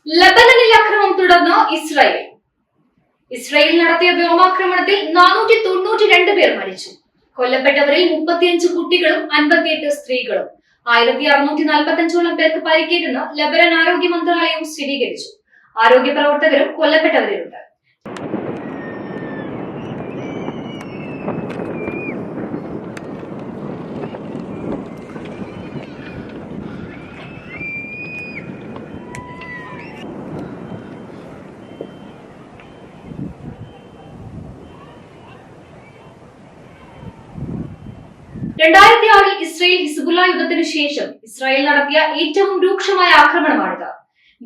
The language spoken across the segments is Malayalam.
ലബനനിൽ ആക്രമണം തുടർന്ന് ഇസ്രായേൽ നടത്തിയ വ്യോമാക്രമണത്തിൽ 492 പേർ മരിച്ചു. കൊല്ലപ്പെട്ടവരിൽ 35 കുട്ടികളും 58 സ്ത്രീകളും. 1645ഓളം പേർക്ക് പരിക്കേറ്റെന്ന് ലബനൻ ആരോഗ്യ മന്ത്രാലയം സ്ഥിരീകരിച്ചു. ആരോഗ്യ പ്രവർത്തകരും കൊല്ലപ്പെട്ടവരിലുണ്ട്. ഇസ്രായേൽ ഹിസ്ബുള്ള യുദ്ധത്തിനു ശേഷം ഇസ്രായേൽ നടത്തിയ ഏറ്റവും രൂക്ഷമായ ആക്രമണമാണിത്.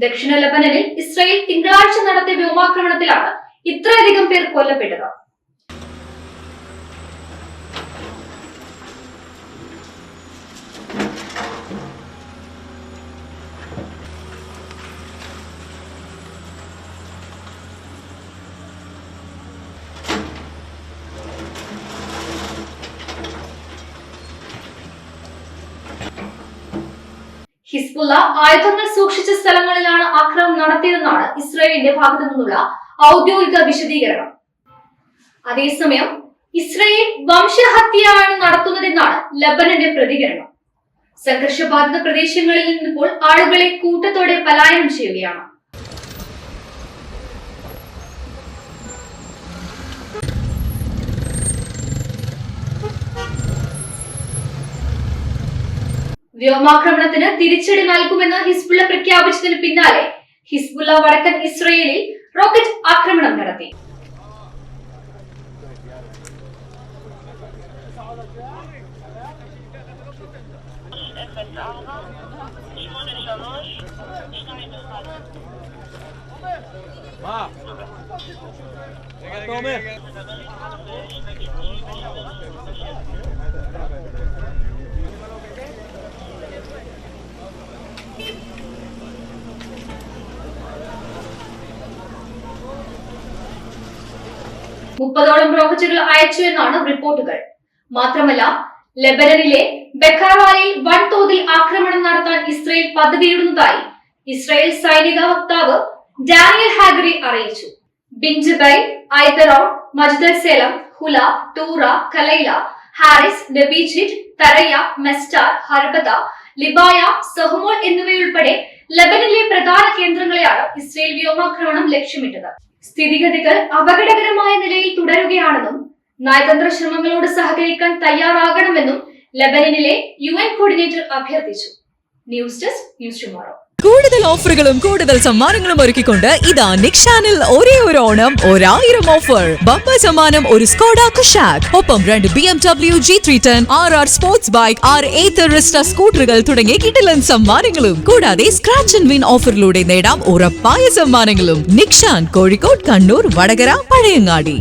ദക്ഷിണ ലബനനിൽ ഇസ്രായേൽ തിങ്കളാഴ്ച നടത്തിയ വ്യോമാക്രമണത്തിലാണ് ഇത്രയധികം പേർ കൊല്ലപ്പെട്ടത്. ഹിസ്ബുള്ള ആയുധങ്ങൾ സൂക്ഷിച്ച സ്ഥലങ്ങളിലാണ് ആക്രമണം നടത്തിയതെന്നാണ് ഇസ്രായേലിന്റെ ഭാഗത്തു നിന്നുള്ള ഔദ്യോഗിക വിശദീകരണം. അതേസമയം ഇസ്രായേൽ വംശഹത്യയാണ് നടത്തുന്നതെന്നാണ് ലബനന്റെ പ്രതികരണം. സംഘർഷബാധിത പ്രദേശങ്ങളിൽ നിന്നിപ്പോൾ ആളുകളെ കൂട്ടത്തോടെ പലായനം ചെയ്യുകയാണ്. വ്യോമാക്രമണത്തിന് തിരിച്ചടി നൽകുമെന്ന് ഹിസ്ബുള്ള പ്രഖ്യാപിച്ചതിന് പിന്നാലെ ഹിസ്ബുള്ള വടക്കൻ ഇസ്രായേലിൽ റോക്കറ്റ് ആക്രമണം നടത്തി. മുപ്പതോളം റോക്കറ്റുകൾ അയച്ചു എന്നാണ് റിപ്പോർട്ടുകൾ. മാത്രമല്ല, ലബനനിലെ ബെക്കാവാലയിൽ വൻതോതിൽ ആക്രമണം നടത്താൻ ഇസ്രായേൽ പദ്ധതിയിടുന്നതായി ഇസ്രായേൽ സൈനിക വക്താവ് ഡാനിയൽ ഹാഗറി അറിയിച്ചു. ബിൻജബൈ, ഐതറോൺ, മജ്ദൽ സേലം, ഹുല, ടൂറ, കലൈല, ഹാരിസ്, നബീജിറ്റ്, തറയ, മെസ്റ്റാർ, ഹർബത, ലിബായ, സഹ്മോൾ എന്നിവയുൾപ്പെടെ ലബനനിലെ പ്രധാന കേന്ദ്രങ്ങളെയാണ് ഇസ്രായേൽ വ്യോമാക്രമണം ലക്ഷ്യമിട്ടത്. സ്ഥിതിഗതികൾ അപകടകരമായ നിലയിൽ തുടരുകയാണെന്നും നയതന്ത്ര ശ്രമങ്ങളോട് സഹകരിക്കാൻ തയ്യാറാകണമെന്നും ലബനനിലെ UN കോർഡിനേറ്റർ അഭ്യർത്ഥിച്ചു. News desk, news tomorrow. കൂടുതൽ ഓഫറുകളും കൂടുതൽ സമ്മാനങ്ങളും ഒരുക്കിക്കൊണ്ട് ഇതാ നിക്ഷാനിൽ ഒരേ ഒരു ഓണം 1000 ഓഫർ. ബമ്പർ സമ്മാനം ഒരു സ്കോഡ കുഷാക്, ഒപ്പം 2 BMW G310, RR sports bike, R8 Rizta സ്കൂട്ടറുകൾ തുടങ്ങിയ കിടിലൻ സമ്മാനങ്ങളും. കൂടാതെ സ്ക്രാച്ച് ആൻഡ് വിൻ ഓഫറിലൂടെ നേടാം ഉറപ്പായ സമ്മാനങ്ങളും. നിക്ഷാൻ, കോഴിക്കോട്, കണ്ണൂർ, വടകര, പഴയങ്ങാടി.